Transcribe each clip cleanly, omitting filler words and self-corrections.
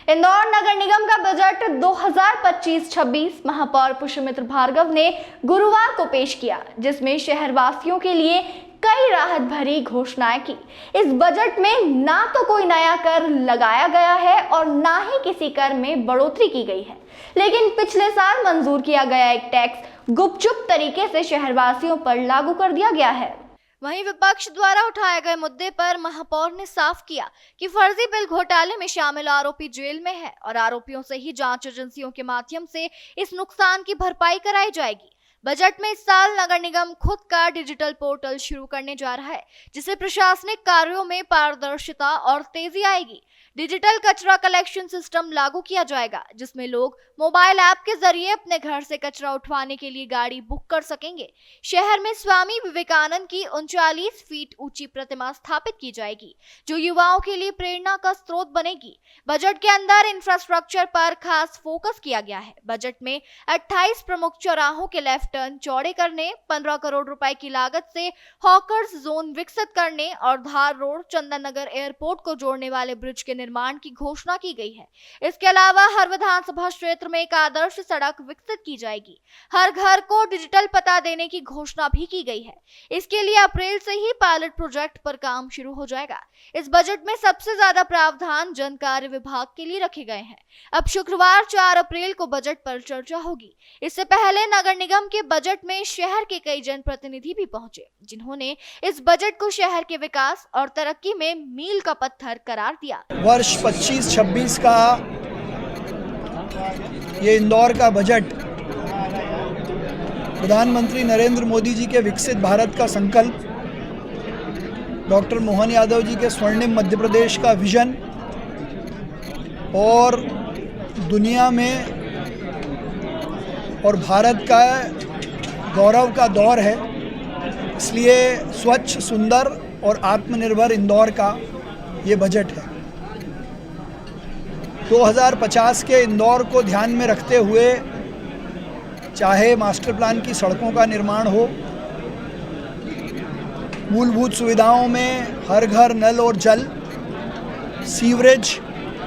इंदौर नगर निगम का बजट 2025-26 महापौर पुष्यमित्र भार्गव ने गुरुवार को पेश किया, जिसमें शहरवासियों के लिए कई राहत भरी घोषणाएं की। इस बजट में ना तो कोई नया कर लगाया गया है और ना ही किसी कर में बढ़ोतरी की गई है, लेकिन पिछले साल मंजूर किया गया एक टैक्स गुपचुप तरीके से शहरवासियों पर लागू कर दिया गया है। वहीं विपक्ष द्वारा उठाए गए मुद्दे पर महापौर ने साफ किया कि फर्जी बिल घोटाले में शामिल आरोपी जेल में है और आरोपियों से ही जांच एजेंसियों के माध्यम से इस नुकसान की भरपाई कराई जाएगी। बजट में इस साल नगर निगम खुद का डिजिटल पोर्टल शुरू करने जा रहा है, जिससे प्रशासनिक कार्यों में पारदर्शिता और तेजी आएगी। डिजिटल कचरा कलेक्शन सिस्टम लागू किया जाएगा, जिसमें लोग मोबाइल ऐप के जरिए अपने घर से कचरा उठवाने के लिए गाड़ी बुक कर सकेंगे। शहर में स्वामी विवेकानंद की 39 फीट ऊंची प्रतिमा स्थापित की जाएगी, जो युवाओं के लिए प्रेरणा का स्रोत बनेगी। बजट के अंदर इंफ्रास्ट्रक्चर पर खास फोकस किया गया है। बजट में 28 प्रमुख चौराहों के लेफ्ट टर्न चौड़े करने, 15 करोड़ रुपए की लागत से हॉकर्स जोन विकसित करने और धार रोड चंदन नगर एयरपोर्ट को जोड़ने वाले ब्रिज के निर्माण की घोषणा की गई है। इसके अलावा हर विधानसभा क्षेत्र में एक आदर्श सड़क विकसित की जाएगी। हर घर को डिजिटल पता देने की घोषणा भी की गई है। इसके लिए अप्रैल से ही पायलट प्रोजेक्ट पर काम शुरू हो जाएगा। इस बजट में सबसे ज्यादा प्रावधान जन कार्य विभाग के लिए रखे गए हैं। अब शुक्रवार 4 अप्रैल को बजट पर चर्चा होगी। इससे पहले नगर निगम के बजट में शहर के कई जनप्रतिनिधि भी पहुंचे, जिन्होंने इस बजट को शहर के विकास और तरक्की में मील का पत्थर करार दिया। वर्ष 25-26 का ये इंदौर का बजट प्रधानमंत्री नरेंद्र मोदी जी के विकसित भारत का संकल्प, डॉक्टर मोहन यादव जी के स्वर्णिम मध्य प्रदेश का विजन और दुनिया में और भारत का गौरव का दौर है। इसलिए स्वच्छ, सुंदर और आत्मनिर्भर इंदौर का ये बजट है। 2050 के इंदौर को ध्यान में रखते हुए चाहे मास्टर प्लान की सड़कों का निर्माण हो, मूलभूत सुविधाओं में हर घर नल और जल, सीवरेज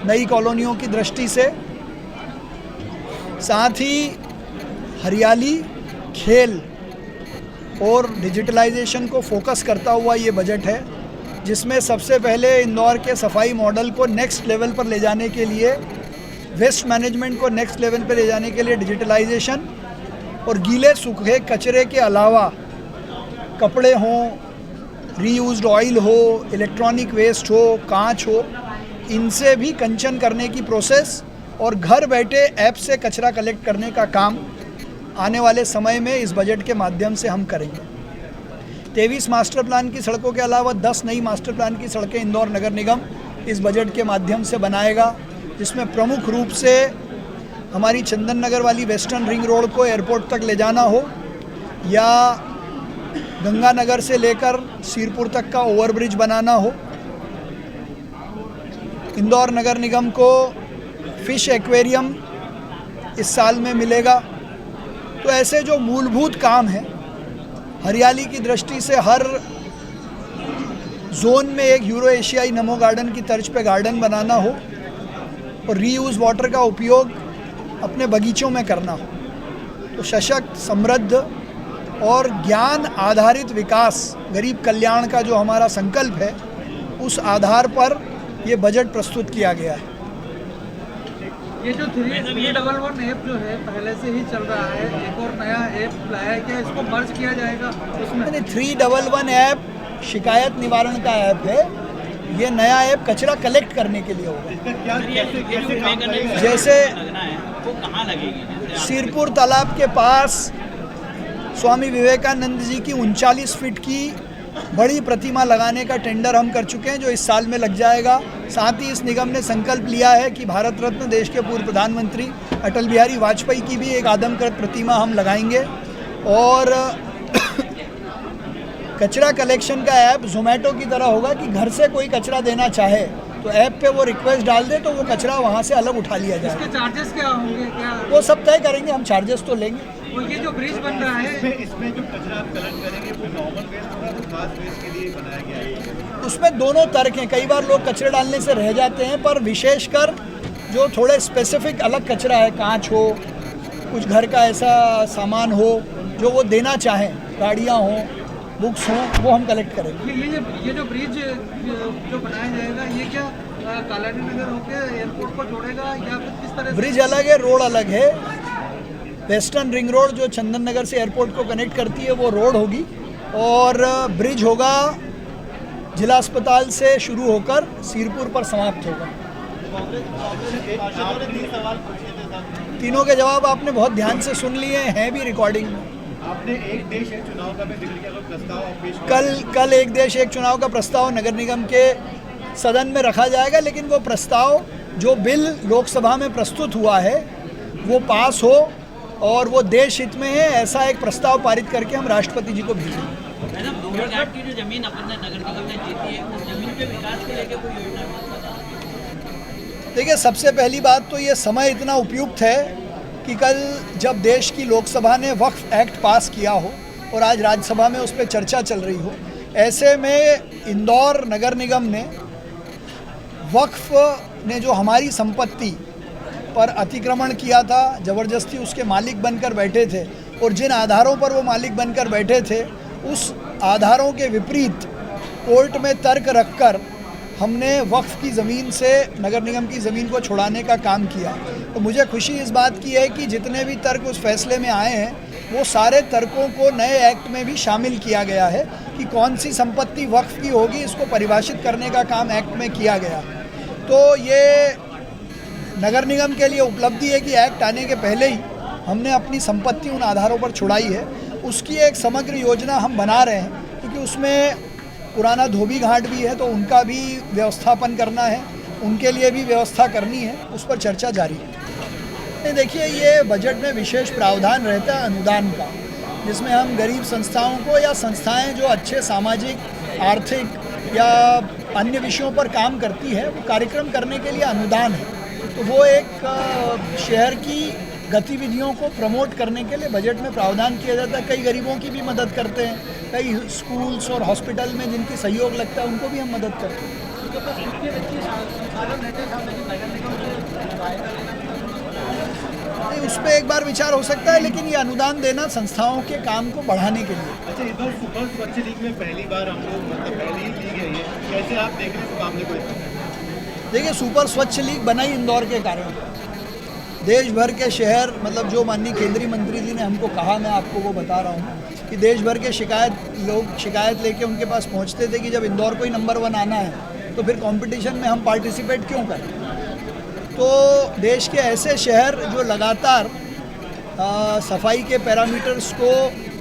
नई कॉलोनियों की दृष्टि से, साथ ही हरियाली, खेल और डिजिटलाइजेशन को फोकस करता हुआ ये बजट है, जिसमें सबसे पहले इंदौर के सफाई मॉडल को नेक्स्ट लेवल पर ले जाने के लिए, वेस्ट मैनेजमेंट को नेक्स्ट लेवल पर ले जाने के लिए डिजिटलाइजेशन और गीले सूखे कचरे के अलावा कपड़े हों, रीयूज्ड ऑयल हो, इलेक्ट्रॉनिक वेस्ट हो, कांच हो, इनसे भी कंचन करने की प्रोसेस और घर बैठे ऐप से कचरा कलेक्ट करने का काम आने वाले समय में इस बजट के माध्यम से हम करेंगे। 23 मास्टर प्लान की सड़कों के अलावा 10 नई मास्टर प्लान की सड़कें इंदौर नगर निगम इस बजट के माध्यम से बनाएगा, जिसमें प्रमुख रूप से हमारी चंदन नगर वाली वेस्टर्न रिंग रोड को एयरपोर्ट तक ले जाना हो, या गंगानगर से लेकर सीरपुर तक का ओवरब्रिज बनाना हो। इंदौर नगर निगम को फिश एक्वेरियम इस साल में मिलेगा। तो ऐसे जो मूलभूत काम हैं, हरियाली की दृष्टि से हर जोन में एक यूरो एशियाई नमो गार्डन की तर्ज पे गार्डन बनाना हो और रीयूज वाटर का उपयोग अपने बगीचों में करना हो, तो सशक्त, समृद्ध और ज्ञान आधारित विकास, गरीब कल्याण का जो हमारा संकल्प है, उस आधार पर ये बजट प्रस्तुत किया गया है। ये जो 311 ऐप जो है पहले से ही चल रहा है, एक और नया ऐप लाया क्या, इसको मर्ज किया जाएगा उसमें? 311 ऐप शिकायत निवारण का ऐप है, ये नया ऐप कचरा कलेक्ट करने के लिए होगा। जैसे सीरपुर तालाब के पास स्वामी विवेकानंद जी की 39 फीट की बड़ी प्रतिमा लगाने का टेंडर हम कर चुके हैं, जो इस साल में लग जाएगा। साथ ही इस निगम ने संकल्प लिया है कि भारत रत्न देश के पूर्व प्रधानमंत्री अटल बिहारी वाजपेयी की भी एक आदमकद प्रतिमा हम लगाएंगे। और कचरा कलेक्शन का ऐप जोमेटो की तरह होगा कि घर से कोई कचरा देना चाहे तो ऐप पे वो रिक्वेस्ट डाल दे, तो वो कचरा वहाँ से अलग उठा लिया जाए। इसके चार्जेस क्या होंगे? क्या वो सब तय करेंगे हम, चार्जेस तो लेंगे। और ये जो ब्रिज बन रहा है इसमें जो कचरा आप कलेक्ट करेंगे वो नॉर्मल वेस्ट होगा, वो खास वेस्ट के लिए बनाया गया है। उसमें दोनों तर्क हैं। कई बार लोग कचरे डालने से रह जाते हैं, पर विशेषकर जो थोड़े स्पेसिफिक अलग कचरा है, कांच हो, कुछ घर का ऐसा सामान हो जो वो देना चाहें, गाड़ियाँ हों, बुक्स हों, वो हम कलेक्ट करेंगे। ये जो ब्रिज जो बनाया जाएगा ये क्या कालानी नगर होकर एयरपोर्ट को जोड़ेगा या फिर किस तरह से? ब्रिज अलग है, रोड अलग है। वेस्टर्न रिंग रोड जो चंदन नगर से एयरपोर्ट को कनेक्ट करती है वो रोड होगी, और ब्रिज होगा जिला अस्पताल से शुरू होकर सीरपुर पर समाप्त होगा। तीनों के जवाब आपने बहुत ध्यान से सुन लिए हैं भी रिकॉर्डिंग में। आपने एक देश एक चुनाव का भी जिक्र किया, प्रस्ताव पेश किया। कल एक देश एक चुनाव का प्रस्ताव नगर निगम के सदन में रखा जाएगा, लेकिन वो प्रस्ताव जो बिल लोकसभा में प्रस्तुत हुआ है वो पास हो और वो देश हित में है, ऐसा एक प्रस्ताव पारित करके हम राष्ट्रपति जी को भेजेंगे। मैडम, डोंगर घाट की जो जमीन अपन ने नगर निगम ने जीती है, उस जमीन के विकास को लेकर कोई योजना है? देखिए, सबसे पहली बात तो ये समय इतना उपयुक्त है कि कल जब देश की लोकसभा ने वक्फ एक्ट पास किया हो और आज राज्यसभा में उस पर चर्चा चल रही हो, ऐसे में इंदौर नगर निगम ने वक्फ ने जो हमारी संपत्ति पर अतिक्रमण किया था, ज़बरदस्ती उसके मालिक बनकर बैठे थे, और जिन आधारों पर वो मालिक बनकर बैठे थे उस आधारों के विपरीत कोर्ट में तर्क रखकर हमने वक्फ की ज़मीन से नगर निगम की ज़मीन को छुड़ाने का काम किया। तो मुझे खुशी इस बात की है कि जितने भी तर्क उस फैसले में आए हैं वो सारे तर्कों को नए एक्ट में भी शामिल किया गया है कि कौन सी संपत्ति वक्फ की होगी, इसको परिभाषित करने का काम एक्ट में किया गया। तो ये नगर निगम के लिए उपलब्धि है कि एक्ट आने के पहले ही हमने अपनी संपत्ति उन आधारों पर छुड़ाई है। उसकी एक समग्र योजना हम बना रहे हैं, क्योंकि उसमें पुराना धोबी घाट भी है तो उनका भी व्यवस्थापन करना है, उनके लिए भी व्यवस्था करनी है, उस पर चर्चा जारी है। देखिए, ये बजट में विशेष प्रावधान रहता है अनुदान का, जिसमें हम गरीब संस्थाओं को या संस्थाएं जो अच्छे सामाजिक, आर्थिक या अन्य विषयों पर काम करती है, वो कार्यक्रम करने के लिए अनुदान है। तो वो एक शहर की गतिविधियों को प्रमोट करने के लिए बजट में प्रावधान किया जाता है। कई गरीबों की भी मदद करते हैं, कई स्कूल्स और हॉस्पिटल में जिनकी सहयोग लगता है उनको भी हम मदद करते हैं। उस पर एक बार विचार हो सकता है, लेकिन ये अनुदान देना संस्थाओं के काम को बढ़ाने के लिए। अच्छा, इधर सुपर स्वच्छ लीग में पहली बार हम लोग, मतलब पहली ही लीग है ये, कैसे आप देख रहे हैं इस मामले को? देखिए, सुपर स्वच्छ लीग बनाई इंदौर के कारण। देश भर के शहर, मतलब जो माननीय केंद्रीय मंत्री जी ने हमको कहा, मैं आपको वो बता रहा हूँ कि देश भर के लोग शिकायत लेके उनके पास पहुँचते थे कि जब इंदौर को ही नंबर 1 आना है तो फिर कंपटीशन में हम पार्टिसिपेट क्यों करें। तो देश के ऐसे शहर जो लगातार सफाई के पैरामीटर्स को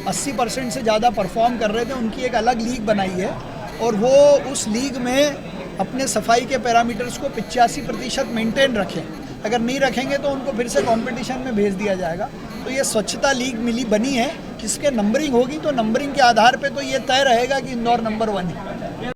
80% से ज़्यादा परफॉर्म कर रहे थे, उनकी एक अलग लीग बनाई है, और वो उस लीग में अपने सफाई के पैरामीटर्स को 85% मेंटेन रखें। अगर नहीं रखेंगे तो उनको फिर से कंपटीशन में भेज दिया जाएगा। तो ये स्वच्छता लीग बनी है, जिसके नंबरिंग होगी, तो नंबरिंग के आधार पे तो ये तय रहेगा कि इंदौर नंबर 1 है।